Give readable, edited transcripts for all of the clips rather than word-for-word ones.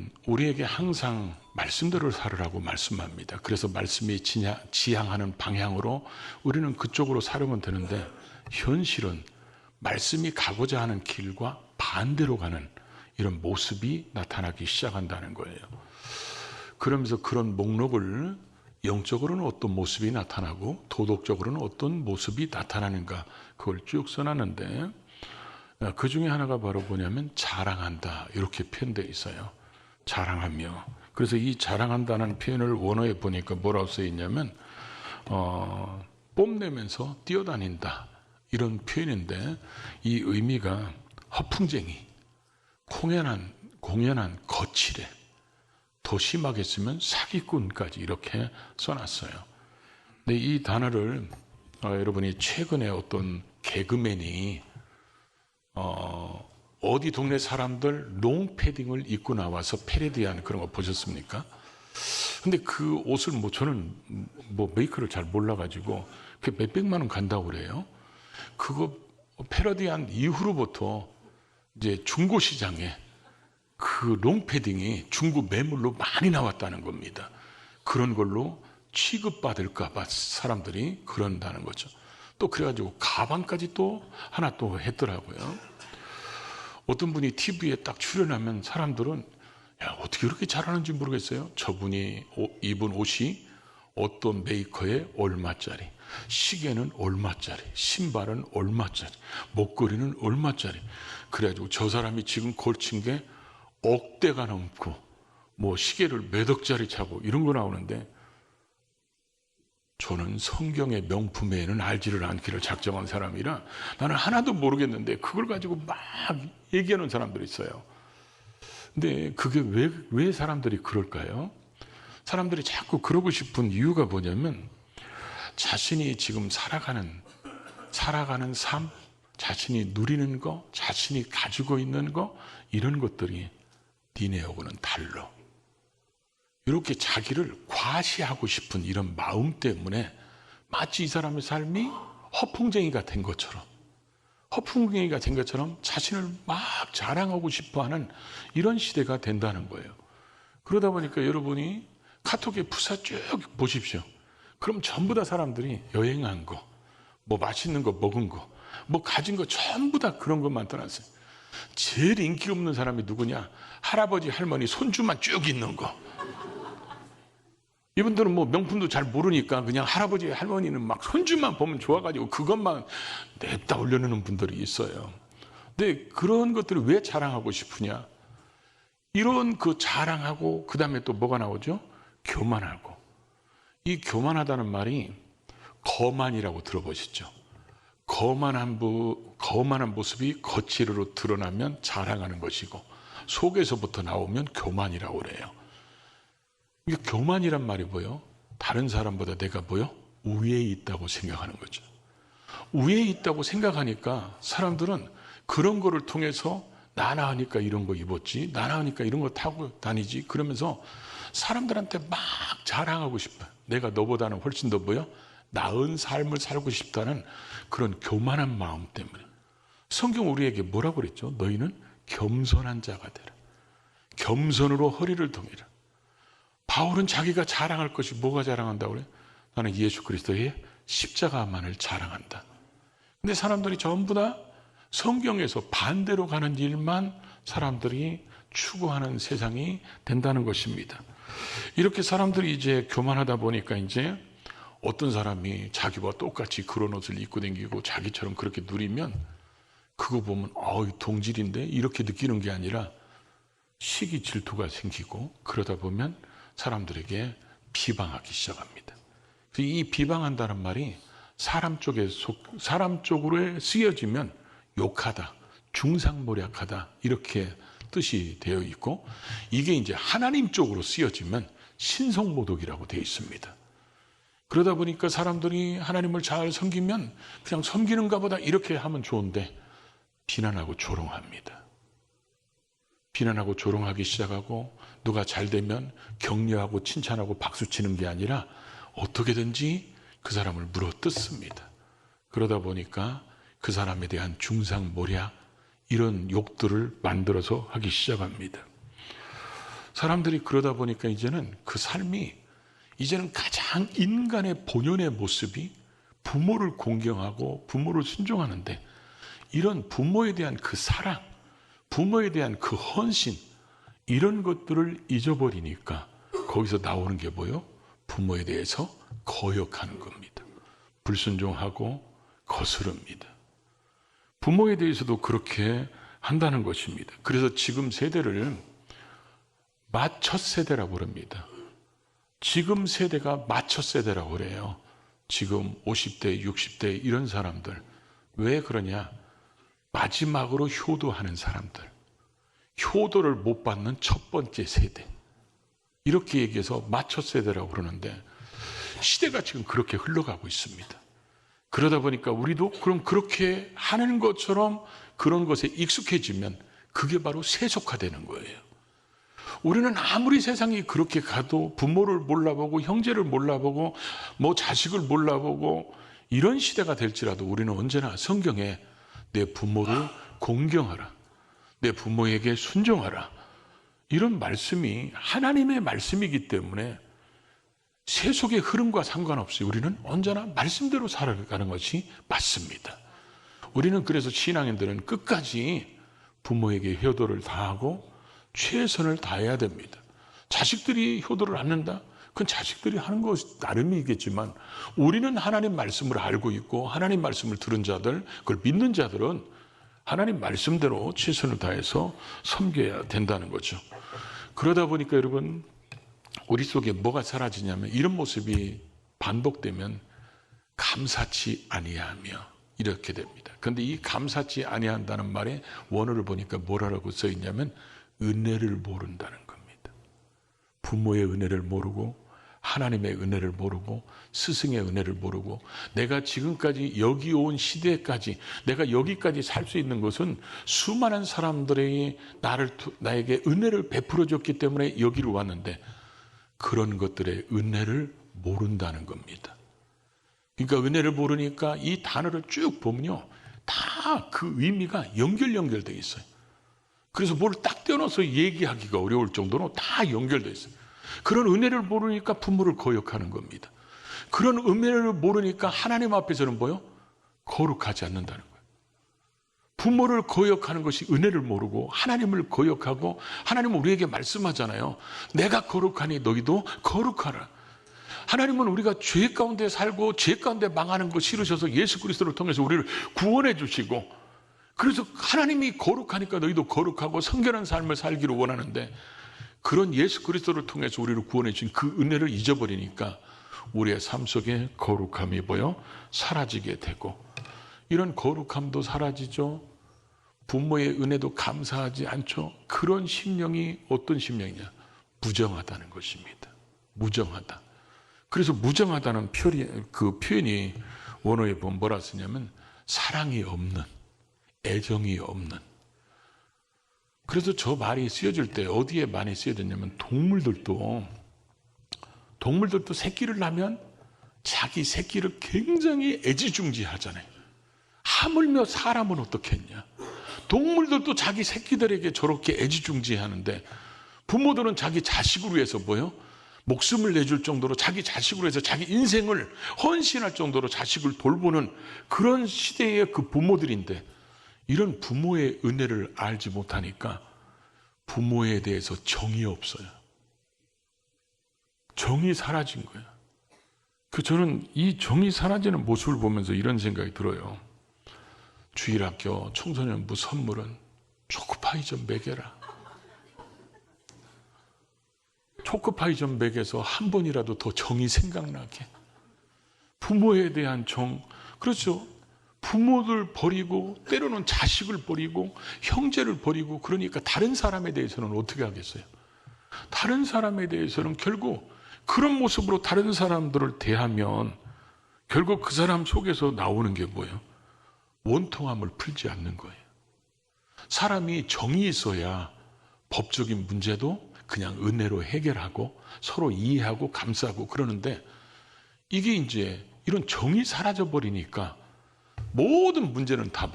하나님은 우리에게 항상 말씀대로 살으라고 말씀합니다. 그래서 말씀이 지향하는 방향으로 우리는 그쪽으로 살으면 되는데, 현실은 말씀이 가고자 하는 길과 반대로 가는 이런 모습이 나타나기 시작한다는 거예요. 그러면서 그런 목록을 영적으로는 어떤 모습이 나타나고 도덕적으로는 어떤 모습이 나타나는가, 그걸 쭉 써놨는데, 그 중에 하나가 바로 뭐냐면 자랑한다, 이렇게 표현되어 있어요. 자랑하며. 그래서 이 자랑한다는 표현을 원어에 보니까 뭐라고 써 있냐면 뽐내면서 뛰어다닌다, 이런 표현인데, 이 의미가 허풍쟁이, 공연한 거칠해, 더 심하게 쓰면 사기꾼까지 이렇게 써놨어요. 근데 이 단어를 여러분이 최근에 어떤 개그맨이 어디 동네 사람들 롱패딩을 입고 나와서 패러디한 그런 거 보셨습니까? 근데 그 옷을 저는 메이커를 잘 몰라가지고 그 몇백만 원 간다고 그래요. 그거 패러디한 이후로부터 이제 중고 시장에 그 롱패딩이 중고 매물로 많이 나왔다는 겁니다. 그런 걸로 취급받을까봐 사람들이 그런다는 거죠. 또 그래가지고 가방까지 또 하나 또 했더라고요. 어떤 분이 TV에 딱 출연하면 사람들은 어떻게 그렇게 잘하는지 모르겠어요. 저분이 입은 옷이 어떤 메이커에 얼마짜리, 시계는 얼마짜리, 신발은 얼마짜리, 목걸이는 얼마짜리. 그래가지고 저 사람이 지금 걸친 게 억대가 넘고 시계를 몇 억짜리 차고 이런 거 나오는데, 저는 성경의 명품에는 알지를 않기를 작정한 사람이라 나는 하나도 모르겠는데 그걸 가지고 막 얘기하는 사람들이 있어요. 근데 그게 왜 사람들이 그럴까요? 사람들이 자꾸 그러고 싶은 이유가 뭐냐면, 자신이 지금 살아가는 삶, 자신이 누리는 거, 자신이 가지고 있는 거, 이런 것들이 니네하고는 달라, 이렇게 자기를 과시하고 싶은 이런 마음 때문에 마치 이 사람의 삶이 허풍쟁이가 된 것처럼 자신을 막 자랑하고 싶어하는 이런 시대가 된다는 거예요. 그러다 보니까 여러분이 카톡에 부사 쭉 보십시오. 그럼 전부 다 사람들이 여행한 거, 맛있는 거 먹은 거, 가진 거 전부 다 그런 것만 떠났어요. 제일 인기 없는 사람이 누구냐? 할아버지 할머니 손주만 쭉 있는 거. 이분들은 명품도 잘 모르니까 그냥 할아버지 할머니는 막 손주만 보면 좋아가지고 그것만 냅다 올려놓는 분들이 있어요. 근데 그런 것들을 왜 자랑하고 싶으냐? 이런 그 자랑하고 그 다음에 또 뭐가 나오죠? 교만하고. 이 교만하다는 말이 거만이라고 들어보셨죠? 거만한 모습이 거칠어로 드러나면 자랑하는 것이고, 속에서부터 나오면 교만이라고 그래요. 이게 교만이란 말이 뭐예요? 다른 사람보다 내가 우위에 있다고 생각하는 거죠. 우위에 있다고 생각하니까 사람들은 그런 거를 통해서 나나 하니까 이런 거 입었지, 나나 하니까 이런 거 타고 다니지, 그러면서 사람들한테 막 자랑하고 싶어요. 내가 너보다는 훨씬 더 나은 삶을 살고 싶다는 그런 교만한 마음 때문에. 성경 우리에게 뭐라고 그랬죠? 너희는 겸손한 자가 되라. 겸손으로 허리를 동이라. 바울은 자기가 자랑할 것이 뭐가 자랑한다고 그래? 나는 예수 그리스도의 십자가만을 자랑한다. 근데 사람들이 전부 다 성경에서 반대로 가는 일만 사람들이 추구하는 세상이 된다는 것입니다. 이렇게 사람들이 이제 교만하다 보니까 이제 어떤 사람이 자기와 똑같이 그런 옷을 입고 다니고 자기처럼 그렇게 누리면 그거 보면 동질인데 이렇게 느끼는 게 아니라 시기 질투가 생기고, 그러다 보면 사람들에게 비방하기 시작합니다. 이 비방한다는 말이 사람 쪽으로 쓰여지면 욕하다, 중상모략하다, 이렇게 뜻이 되어 있고, 이게 이제 하나님 쪽으로 쓰여지면 신성모독이라고 되어 있습니다. 그러다 보니까 사람들이 하나님을 잘 섬기면 그냥 섬기는가 보다 이렇게 하면 좋은데, 비난하고 조롱합니다. 비난하고 조롱하기 시작하고, 누가 잘 되면 격려하고 칭찬하고 박수치는 게 아니라 어떻게든지 그 사람을 물어뜯습니다. 그러다 보니까 그 사람에 대한 중상모략, 이런 욕들을 만들어서 하기 시작합니다. 사람들이 그러다 보니까 이제는 그 삶이 이제는 가장 인간의 본연의 모습이 부모를 공경하고 부모를 순종하는데, 이런 부모에 대한 그 사랑, 부모에 대한 그 헌신, 이런 것들을 잊어버리니까 거기서 나오는 게 뭐예요? 부모에 대해서 거역하는 겁니다. 불순종하고 거스릅니다. 부모에 대해서도 그렇게 한다는 것입니다. 그래서 지금 세대를 마첫 세대라고 그럽니다. 지금 세대가 마첫 세대라고 그래요. 지금 50대, 60대 이런 사람들. 왜 그러냐? 마지막으로 효도하는 사람들. 효도를 못 받는 첫 번째 세대. 이렇게 얘기해서 마첫 세대라고 그러는데, 시대가 지금 그렇게 흘러가고 있습니다. 그러다 보니까 우리도 그럼 그렇게 하는 것처럼 그런 것에 익숙해지면 그게 바로 세속화되는 거예요. 우리는 아무리 세상이 그렇게 가도 부모를 몰라보고 형제를 몰라보고 뭐 자식을 몰라보고 이런 시대가 될지라도 우리는 언제나 성경에 내 부모를 공경하라, 내 부모에게 순종하라, 이런 말씀이 하나님의 말씀이기 때문에 세속의 흐름과 상관없이 우리는 언제나 말씀대로 살아가는 것이 맞습니다. 우리는 그래서 신앙인들은 끝까지 부모에게 효도를 다하고 최선을 다해야 됩니다. 자식들이 효도를 않는다? 그건 자식들이 하는 것 나름이겠지만, 우리는 하나님 말씀을 알고 있고 하나님 말씀을 들은 자들, 그걸 믿는 자들은 하나님 말씀대로 최선을 다해서 섬겨야 된다는 거죠. 그러다 보니까 여러분, 우리 속에 뭐가 사라지냐면, 이런 모습이 반복되면 감사치 아니하며 이렇게 됩니다. 그런데 이 감사치 아니한다는 말의 원어를 보니까 뭐라고 써 있냐면 은혜를 모른다는 겁니다. 부모의 은혜를 모르고 하나님의 은혜를 모르고 스승의 은혜를 모르고, 내가 지금까지 여기 온 시대까지 내가 여기까지 살 수 있는 것은 수많은 사람들이 나에게 은혜를 베풀어 줬기 때문에 여기로 왔는데, 그런 것들의 은혜를 모른다는 겁니다. 그러니까 은혜를 모르니까 이 단어를 쭉 보면요, 다 그 의미가 연결되어 있어요. 그래서 뭘 딱 떼어넣어서 얘기하기가 어려울 정도로 다 연결되어 있어요. 그런 은혜를 모르니까 부모를 거역하는 겁니다. 그런 은혜를 모르니까 하나님 앞에서는 뭐요? 거룩하지 않는다는 거예요. 부모를 거역하는 것이 은혜를 모르고 하나님을 거역하고, 하나님은 우리에게 말씀하잖아요. 내가 거룩하니 너희도 거룩하라. 하나님은 우리가 죄 가운데 살고 죄 가운데 망하는 거 싫으셔서 예수 그리스도를 통해서 우리를 구원해 주시고, 그래서 하나님이 거룩하니까 너희도 거룩하고 성결한 삶을 살기를 원하는데, 그런 예수 그리스도를 통해서 우리를 구원해 주신 그 은혜를 잊어버리니까 우리의 삶 속에 거룩함이 사라지게 되고, 이런 거룩함도 사라지죠. 부모의 은혜도 감사하지 않죠. 그런 심령이 어떤 심령이냐? 무정하다는 것입니다. 무정하다. 그래서 무정하다는 표현이 원어에 보면 뭐라 쓰냐면 사랑이 없는, 애정이 없는. 그래서 저 말이 쓰여질 때 어디에 많이 쓰여졌냐면, 동물들도 새끼를 낳으면 자기 새끼를 굉장히 애지중지하잖아요. 하물며 사람은 어떻겠냐? 동물들도 자기 새끼들에게 저렇게 애지중지하는데, 부모들은 자기 자식을 위해서 목숨을 내줄 정도로 자기 자식으로 해서 자기 인생을 헌신할 정도로 자식을 돌보는 그런 시대의 그 부모들인데, 이런 부모의 은혜를 알지 못하니까 부모에 대해서 정이 없어요. 정이 사라진 거예요. 저는 이 정이 사라지는 모습을 보면서 이런 생각이 들어요. 주일학교 청소년부 선물은 초코파이 좀 먹여라. 초코파이 좀 먹여서 한 번이라도 더 정이 생각나게. 부모에 대한 정. 그렇죠. 부모들 버리고 때로는 자식을 버리고 형제를 버리고, 그러니까 다른 사람에 대해서는 어떻게 하겠어요? 다른 사람에 대해서는 결국 그런 모습으로 다른 사람들을 대하면 결국 그 사람 속에서 나오는 게 뭐예요? 원통함을 풀지 않는 거예요. 사람이 정이 있어야 법적인 문제도 그냥 은혜로 해결하고 서로 이해하고 감싸고 그러는데, 이게 이제 이런 정이 사라져 버리니까 모든 문제는 다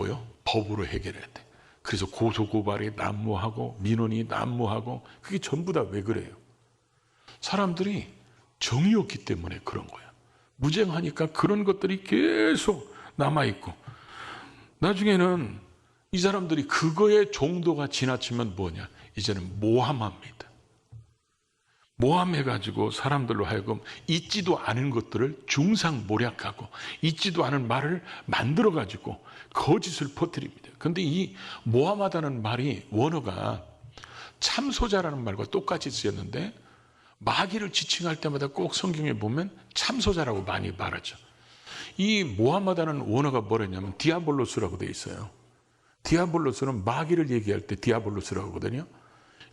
법으로 해결해야 돼. 그래서 고소고발이 난무하고 민원이 난무하고 그게 전부 다 왜 그래요? 사람들이 정이 없기 때문에 그런 거야. 무쟁하니까 그런 것들이 계속 남아있고 나중에는 이 사람들이 그거의 정도가 지나치면 뭐냐? 이제는 모함합니다. 모함해가지고 사람들로 하여금 있지도 않은 것들을 중상모략하고 있지도 않은 말을 만들어가지고 거짓을 퍼뜨립니다. 그런데 이 모함하다는 말이 원어가 참소자라는 말과 똑같이 쓰였는데 마귀를 지칭할 때마다 꼭 성경에 보면 참소자라고 많이 말하죠. 이 모함하다는 원어가 뭐랬냐면 디아볼로스라고 되어 있어요. 디아볼로스는 마귀를 얘기할 때 디아볼로스라고 하거든요.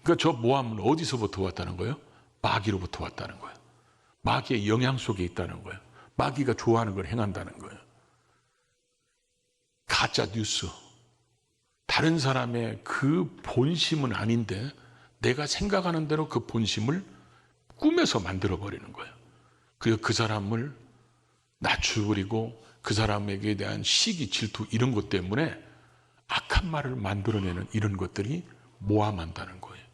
그러니까 저 모함은 어디서부터 왔다는 거예요? 마귀로부터 왔다는 거예요. 마귀의 영향 속에 있다는 거예요. 마귀가 좋아하는 걸 행한다는 거예요. 가짜 뉴스. 다른 사람의 그 본심은 아닌데 내가 생각하는 대로 그 본심을 꾸며서 만들어버리는 거예요. 그리고 그 사람을 낮추고 그 사람에게 대한 시기, 질투 이런 것 때문에 악한 말을 만들어내는 이런 것들이 모함한다는 거예요.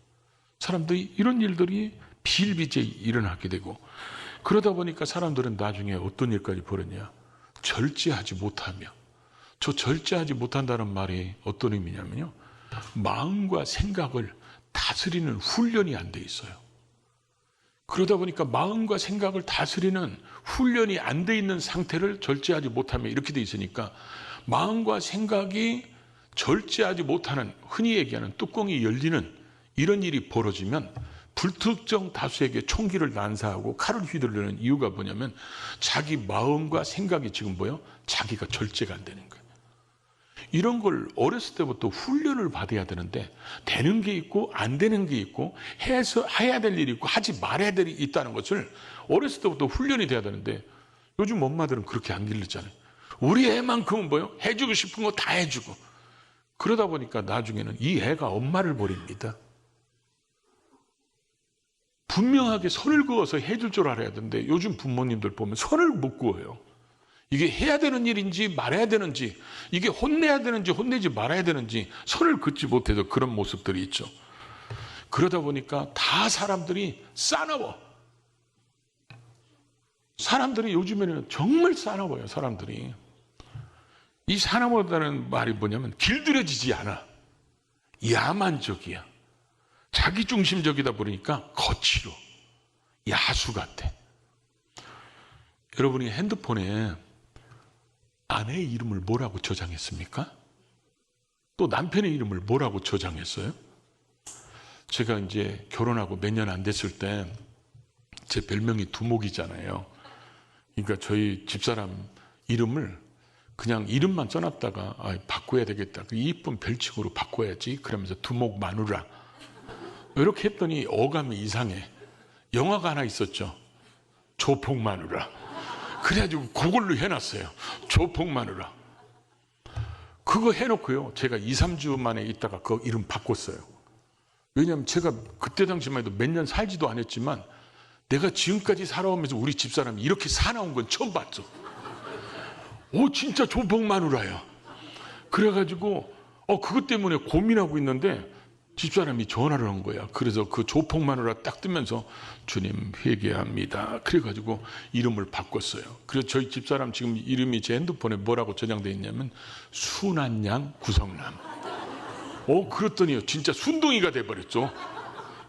사람들이 이런 일들이 비일비재히 일어나게 되고 그러다 보니까 사람들은 나중에 어떤 일까지 벌였냐? 절제하지 못하며 저 절제하지 못한다는 말이 어떤 의미냐면요. 마음과 생각을 다스리는 훈련이 안 돼 있어요. 그러다 보니까 마음과 생각을 다스리는 훈련이 안 돼 있는 상태를 절제하지 못하며 이렇게 돼 있으니까 마음과 생각이 절제하지 못하는 흔히 얘기하는 뚜껑이 열리는 이런 일이 벌어지면 불특정 다수에게 총기를 난사하고 칼을 휘두르는 이유가 뭐냐면 자기 마음과 생각이 지금 뭐예요? 자기가 절제가 안 되는 거예요. 이런 걸 어렸을 때부터 훈련을 받아야 되는데 되는 게 있고 안 되는 게 있고 해야 될 일이 있고 하지 말아야 될 일이 있다는 것을 어렸을 때부터 훈련이 돼야 되는데 요즘 엄마들은 그렇게 안 길렀잖아요. 우리 애만큼은 뭐예요? 해주고 싶은 거 다 해주고 그러다 보니까 나중에는 이 애가 엄마를 버립니다. 분명하게 선을 그어서 해줄 줄 알아야 되는데 요즘 부모님들 보면 선을 못 그어요. 이게 해야 되는 일인지 말아야 되는지 이게 혼내야 되는지 혼내지 말아야 되는지 선을 긋지 못해서 그런 모습들이 있죠. 그러다 보니까 다 사람들이 싸나워. 사람들이 요즘에는 정말 싸나워요. 사람들이. 이 싸나워다는 말이 뭐냐면 길들여지지 않아. 야만적이야. 자기중심적이다 보니까 거칠어. 야수 같아. 여러분이 핸드폰에 아내의 이름을 뭐라고 저장했습니까? 또 남편의 이름을 뭐라고 저장했어요? 제가 이제 결혼하고 몇 년 안 됐을 때 제 별명이 두목이잖아요. 그러니까 저희 집사람 이름을 그냥 이름만 써놨다가 바꿔야 되겠다. 그 이쁜 별칭으로 바꿔야지. 그러면서 두목 마누라. 이렇게 했더니 어감이 이상해. 영화가 하나 있었죠. 조폭 마누라. 그래가지고 그걸로 해놨어요. 조폭 마누라. 그거 해놓고요. 제가 2, 3주 만에 있다가 그 이름 바꿨어요. 왜냐하면 제가 그때 당시만 해도 몇 년 살지도 않았지만 내가 지금까지 살아오면서 우리 집사람이 이렇게 사나운 건 처음 봤죠. 오, 진짜 조폭 마누라야. 그래가지고 그것 때문에 고민하고 있는데 집사람이 전화를 한 거야. 그래서 그 조폭 마누라 딱 뜨면서 주님 회개합니다. 그래가지고 이름을 바꿨어요. 그래서 저희 집사람 지금 이름이 제 핸드폰에 뭐라고 저장되어 있냐면 순한 양 구성남. 그랬더니 진짜 순둥이가 돼버렸죠.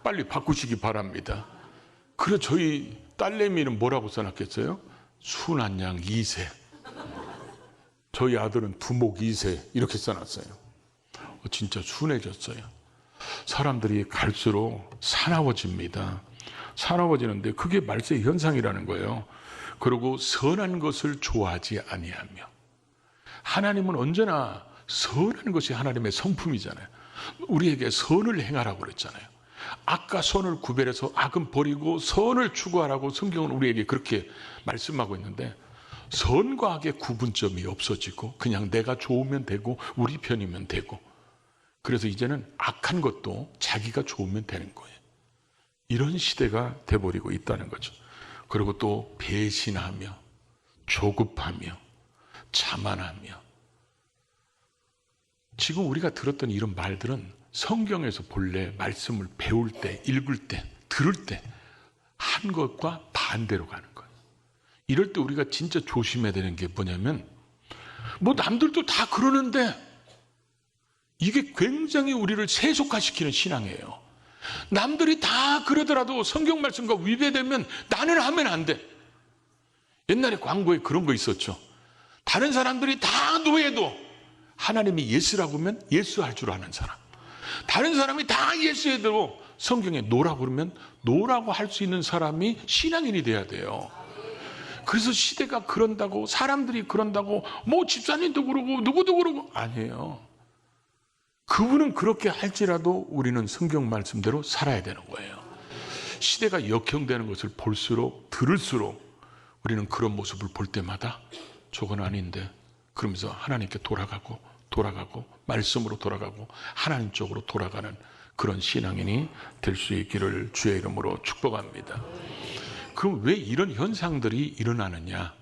빨리 바꾸시기 바랍니다. 그래서 저희 딸내미는 뭐라고 써놨겠어요? 순한 양 2세. 저희 아들은 두목 2세 이렇게 써놨어요. 진짜 순해졌어요. 사람들이 갈수록 사나워집니다. 사나워지는데 그게 말세의 현상이라는 거예요. 그리고 선한 것을 좋아하지 아니하며. 하나님은 언제나 선한 것이 하나님의 성품이잖아요. 우리에게 선을 행하라고 그랬잖아요. 악과 선을 구별해서 악은 버리고 선을 추구하라고 성경은 우리에게 그렇게 말씀하고 있는데 선과 악의 구분점이 없어지고 그냥 내가 좋으면 되고 우리 편이면 되고 그래서 이제는 악한 것도 자기가 좋으면 되는 거예요. 이런 시대가 돼버리고 있다는 거죠. 그리고 또 배신하며 조급하며 자만하며 지금 우리가 들었던 이런 말들은 성경에서 본래 말씀을 배울 때, 읽을 때, 들을 때 한 것과 반대로 가는 거예요. 이럴 때 우리가 진짜 조심해야 되는 게 뭐냐면, 뭐 남들도 다 그러는데 이게 굉장히 우리를 세속화시키는 신앙이에요. 남들이 다 그러더라도 성경 말씀과 위배되면 나는 하면 안 돼. 옛날에 광고에 그런 거 있었죠. 다른 사람들이 다 노예도 하나님이 예수라고 하면 예수할 줄 아는 사람. 다른 사람이 다 예수해도 성경에 노라고 그러면 노라고 할 수 있는 사람이 신앙인이 돼야 돼요. 그래서 시대가 그런다고, 사람들이 그런다고, 뭐 집사님도 그러고 누구도 그러고, 아니에요. 그분은 그렇게 할지라도 우리는 성경 말씀대로 살아야 되는 거예요. 시대가 역형되는 것을 볼수록, 들을수록 우리는 그런 모습을 볼 때마다 저건 아닌데, 그러면서 하나님께 돌아가고 말씀으로 돌아가고 하나님 쪽으로 돌아가는 그런 신앙인이 될 수 있기를 주의 이름으로 축복합니다. 그럼 왜 이런 현상들이 일어나느냐?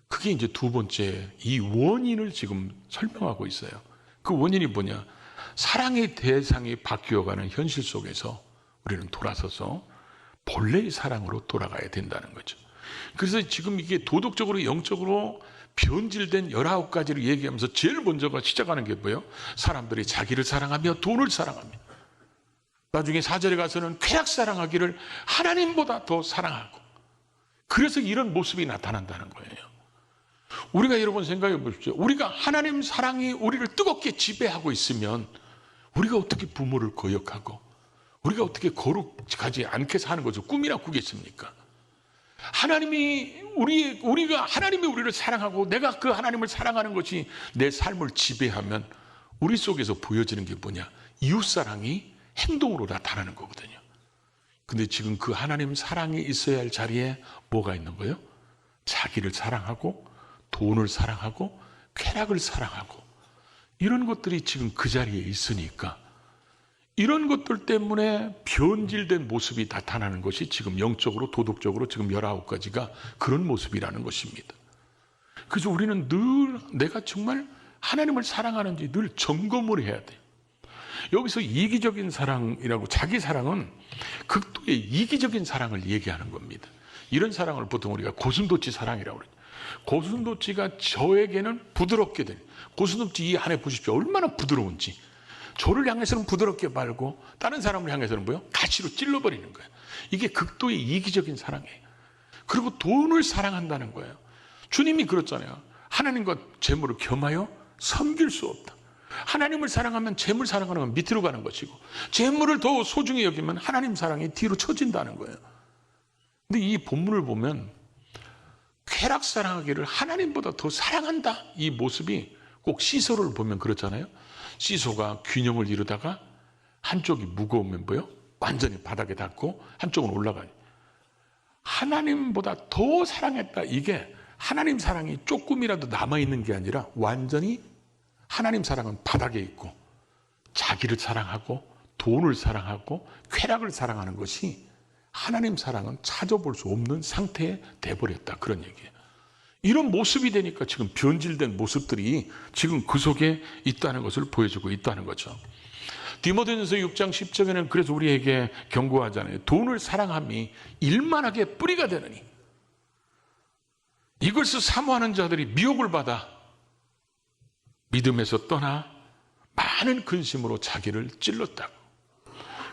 그게 이제 두 번째, 이 원인을 지금 설명하고 있어요. 그 원인이 뭐냐? 사랑의 대상이 바뀌어가는 현실 속에서 우리는 돌아서서 본래의 사랑으로 돌아가야 된다는 거죠. 그래서 지금 이게 도덕적으로, 영적으로 변질된 19가지를 얘기하면서 제일 먼저가 시작하는 게 뭐예요? 사람들이 자기를 사랑하며 돈을 사랑하며, 나중에 4절에 가서는 쾌락 사랑하기를 하나님보다 더 사랑하고, 그래서 이런 모습이 나타난다는 거예요. 우리가 여러분 생각해 보십시오. 우리가 하나님 사랑이 우리를 뜨겁게 지배하고 있으면 우리가 어떻게 부모를 거역하고 우리가 어떻게 거룩하지 않게 사는 것을 꿈이나 꾸겠습니까? 우리가 하나님이 우리를 사랑하고 내가 그 하나님을 사랑하는 것이 내 삶을 지배하면 우리 속에서 보여지는 게 뭐냐? 이웃사랑이 행동으로 나타나는 거거든요. 근데 지금 그 하나님 사랑이 있어야 할 자리에 뭐가 있는 거예요? 자기를 사랑하고 돈을 사랑하고 쾌락을 사랑하고 이런 것들이 지금 그 자리에 있으니까 이런 것들 때문에 변질된 모습이 나타나는 것이 지금 영적으로 도덕적으로 지금 19가지가 그런 모습이라는 것입니다. 그래서 우리는 늘 내가 정말 하나님을 사랑하는지 늘 점검을 해야 돼요. 여기서 이기적인 사랑이라고, 자기 사랑은 극도의 이기적인 사랑을 얘기하는 겁니다. 이런 사랑을 보통 우리가 고슴도치 사랑이라고 그래요. 고슴도치가 저에게는 부드럽게 돼요. 고슴도치 이 안에 보십시오. 얼마나 부드러운지. 저를 향해서는 부드럽게 말고 다른 사람을 향해서는 뭐요? 가시로 찔러버리는 거예요. 이게 극도의 이기적인 사랑이에요. 그리고 돈을 사랑한다는 거예요. 주님이 그랬잖아요. 하나님과 재물을 겸하여 섬길 수 없다. 하나님을 사랑하면 재물 사랑하는 건 밑으로 가는 것이고 재물을 더 소중히 여기면 하나님 사랑이 뒤로 처진다는 거예요. 근데 이 본문을 보면 쾌락 사랑하기를 하나님보다 더 사랑한다, 이 모습이 꼭 시소를 보면 그렇잖아요. 시소가 균형을 이루다가 한쪽이 무거우면 뭐요? 완전히 바닥에 닿고 한쪽은 올라가요. 하나님보다 더 사랑했다, 이게 하나님 사랑이 조금이라도 남아있는 게 아니라 완전히 하나님 사랑은 바닥에 있고 자기를 사랑하고 돈을 사랑하고 쾌락을 사랑하는 것이 하나님 사랑은 찾아볼 수 없는 상태에 돼버렸다, 그런 얘기예요. 이런 모습이 되니까 지금 변질된 모습들이 지금 그 속에 있다는 것을 보여주고 있다는 거죠. 디모데전서 6장 10절에는 그래서 우리에게 경고하잖아요. 돈을 사랑함이 일만하게 뿌리가 되느니 이것을 사모하는 자들이 미혹을 받아 믿음에서 떠나 많은 근심으로 자기를 찔렀다고.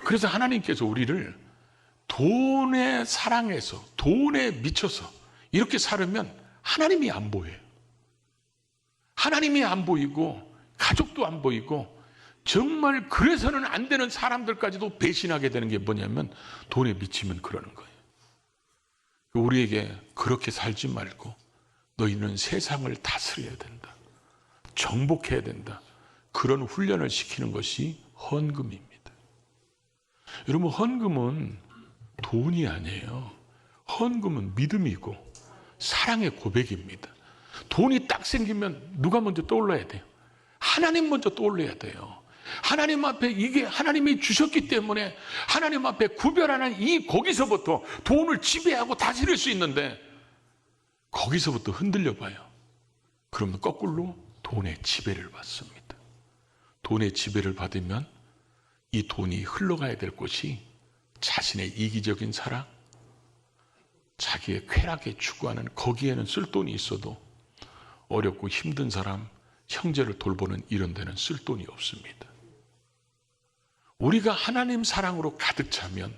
그래서 하나님께서 우리를 돈에 사랑해서 돈에 미쳐서 이렇게 살으면 하나님이 안 보여요. 하나님이 안 보이고 가족도 안 보이고 정말 그래서는 안 되는 사람들까지도 배신하게 되는 게 뭐냐면 돈에 미치면 그러는 거예요. 우리에게 그렇게 살지 말고 너희는 세상을 다스려야 된다, 정복해야 된다, 그런 훈련을 시키는 것이 헌금입니다. 여러분, 헌금은 돈이 아니에요. 헌금은 믿음이고 사랑의 고백입니다. 돈이 딱 생기면 누가 먼저 떠올라야 돼요? 하나님 먼저 떠올려야 돼요. 하나님 앞에 이게 하나님이 주셨기 때문에 하나님 앞에 구별하는 거기서부터 돈을 지배하고 다스릴 수 있는데 거기서부터 흔들려 봐요. 그러면 거꾸로 돈의 지배를 받습니다. 돈의 지배를 받으면 이 돈이 흘러가야 될 곳이 자신의 이기적인 사랑, 자기의 쾌락에 추구하는 거기에는 쓸 돈이 있어도 어렵고 힘든 사람, 형제를 돌보는 이런 데는 쓸 돈이 없습니다. 우리가 하나님 사랑으로 가득 차면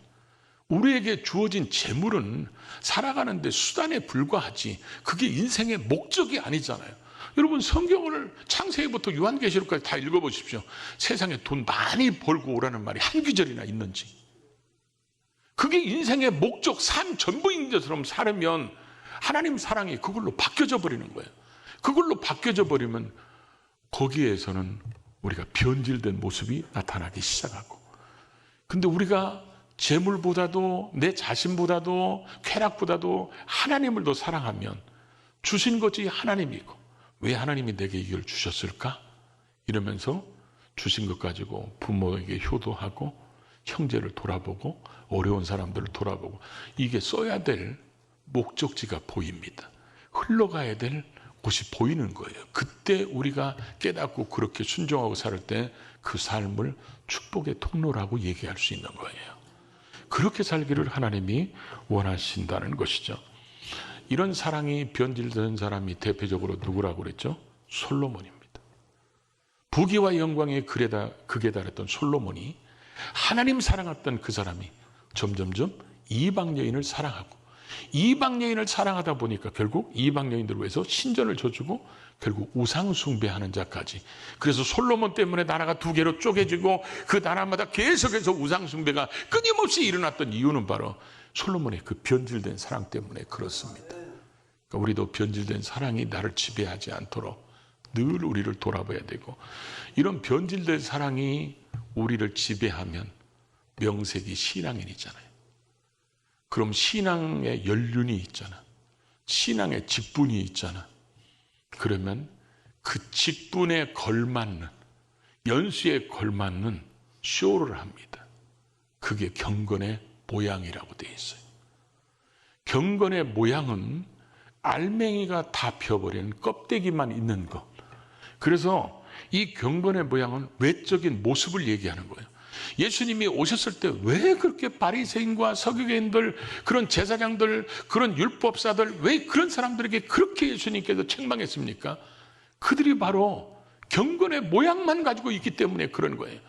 우리에게 주어진 재물은 살아가는 데 수단에 불과하지 그게 인생의 목적이 아니잖아요. 여러분 성경을 창세기부터 요한계시록까지 다 읽어보십시오. 세상에 돈 많이 벌고 오라는 말이 한 구절이나 있는지. 그게 인생의 목적, 삶 전부인 것처럼 살면 하나님 사랑이 그걸로 바뀌어져 버리는 거예요. 그걸로 바뀌어져 버리면 거기에서는 우리가 변질된 모습이 나타나기 시작하고, 근데 우리가 재물보다도 내 자신보다도 쾌락보다도 하나님을 더 사랑하면 주신 것이 하나님이고 왜 하나님이 내게 이걸 주셨을까? 이러면서 주신 것 가지고 부모에게 효도하고 형제를 돌아보고 어려운 사람들을 돌아보고, 이게 써야 될 목적지가 보입니다. 흘러가야 될 곳이 보이는 거예요. 그때 우리가 깨닫고 그렇게 순종하고 살 때 그 삶을 축복의 통로라고 얘기할 수 있는 거예요. 그렇게 살기를 하나님이 원하신다는 것이죠. 이런 사랑이 변질된 사람이 대표적으로 누구라고 그랬죠? 솔로몬입니다. 부귀와 영광에 극에 달했던 솔로몬이 하나님 사랑했던 그 사람이 점점점 이방 여인을 사랑하고, 이방 여인을 사랑하다 보니까 결국 이방 여인들을 위해서 신전을 져주고 결국 우상 숭배하는 자까지. 그래서 솔로몬 때문에 나라가 두 개로 쪼개지고 그 나라마다 계속해서 우상 숭배가 끊임없이 일어났던 이유는 바로 솔로몬의 그 변질된 사랑 때문에 그렇습니다. 그러니까 우리도 변질된 사랑이 나를 지배하지 않도록 늘 우리를 돌아봐야 되고, 이런 변질된 사랑이 우리를 지배하면 명색이 신앙인이잖아요. 그럼 신앙의 연륜이 있잖아. 신앙의 직분이 있잖아. 그러면 그 직분에 걸맞는, 연수에 걸맞는 쇼를 합니다. 그게 경건의 모양이라고 되어 있어요. 경건의 모양은 알맹이가 다 펴버린 껍데기만 있는 것. 그래서 이 경건의 모양은 외적인 모습을 얘기하는 거예요. 예수님이 오셨을 때 왜 그렇게 바리새인과 서기관들, 그런 제사장들, 그런 율법사들, 왜 그런 사람들에게 그렇게 예수님께서 책망했습니까? 그들이 바로 경건의 모양만 가지고 있기 때문에 그런 거예요.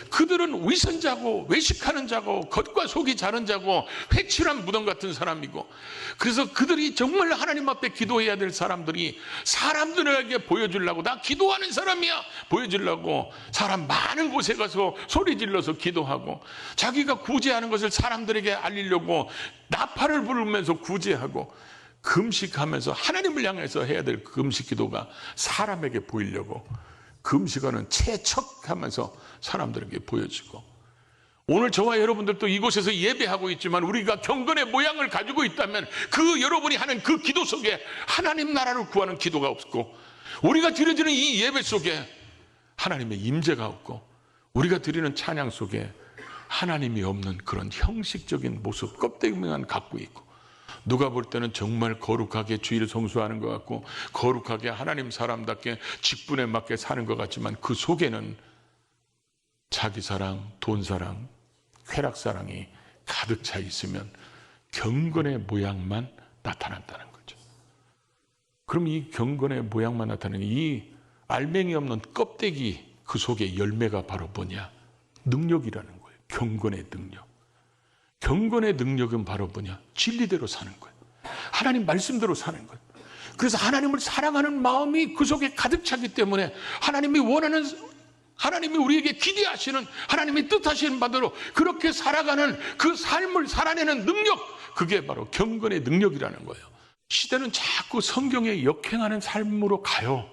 그들은 위선자고 외식하는 자고 겉과 속이 자른 자고 회칠한 무덤 같은 사람이고, 그래서 그들이 정말 하나님 앞에 기도해야 될 사람들이 사람들에게 보여주려고, 나 기도하는 사람이야 보여주려고 사람 많은 곳에 가서 소리 질러서 기도하고, 자기가 구제하는 것을 사람들에게 알리려고 나팔을 부르면서 구제하고, 금식하면서 하나님을 향해서 해야 될 금식 기도가 사람에게 보이려고 금식하는 채척하면서 사람들에게 보여지고, 오늘 저와 여러분들도 이곳에서 예배하고 있지만 우리가 경건의 모양을 가지고 있다면 그 여러분이 하는 그 기도 속에 하나님 나라를 구하는 기도가 없고, 우리가 드려지는 이 예배 속에 하나님의 임재가 없고, 우리가 드리는 찬양 속에 하나님이 없는 그런 형식적인 모습, 껍데기만 갖고 있고, 누가 볼 때는 정말 거룩하게 주일을 성수하는 것 같고 거룩하게 하나님 사람답게 직분에 맞게 사는 것 같지만 그 속에는 자기 사랑, 돈 사랑, 쾌락 사랑이 가득 차 있으면 경건의 모양만 나타난다는 거죠. 그럼 이 경건의 모양만 나타나는 이 알맹이 없는 껍데기, 그 속에 열매가 바로 뭐냐? 능력이라는 거예요. 경건의 능력. 경건의 능력은 바로 뭐냐? 진리대로 사는 거예요. 하나님 말씀대로 사는 거예요. 그래서 하나님을 사랑하는 마음이 그 속에 가득 차기 때문에 하나님이 원하는, 하나님이 우리에게 기대하시는, 하나님이 뜻하시는 바대로 그렇게 살아가는 그 삶을 살아내는 능력, 그게 바로 경건의 능력이라는 거예요. 시대는 자꾸 성경에 역행하는 삶으로 가요.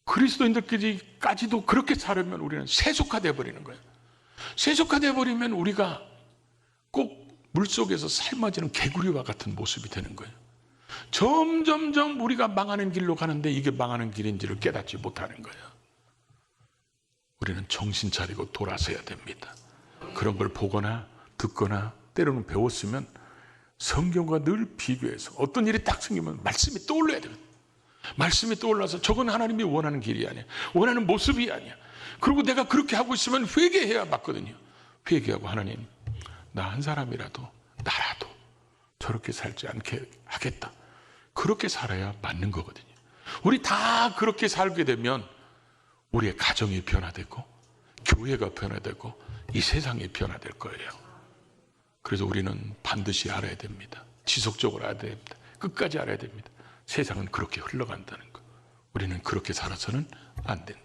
그리스도인들까지도 그렇게 살으면 우리는 세속화되어 버리는 거예요. 세속화되어 버리면 우리가 꼭 물속에서 삶아지는 개구리와 같은 모습이 되는 거예요. 점점점 우리가 망하는 길로 가는데 이게 망하는 길인지를 깨닫지 못하는 거예요. 우리는 정신 차리고 돌아서야 됩니다. 그런 걸 보거나 듣거나 때로는 배웠으면 성경과 늘 비교해서 어떤 일이 딱 생기면 말씀이 떠올라야 돼요. 말씀이 떠올라서 저건 하나님이 원하는 길이 아니야, 원하는 모습이 아니야. 그리고 내가 그렇게 하고 있으면 회개해야 맞거든요. 회개하고 하나님, 나 한 사람이라도 나라도 저렇게 살지 않게 하겠다. 그렇게 살아야 맞는 거거든요. 우리 다 그렇게 살게 되면 우리의 가정이 변화되고 교회가 변화되고 이 세상이 변화될 거예요. 그래서 우리는 반드시 알아야 됩니다. 지속적으로 알아야 됩니다. 끝까지 알아야 됩니다. 세상은 그렇게 흘러간다는 거. 우리는 그렇게 살아서는 안 된다는 거.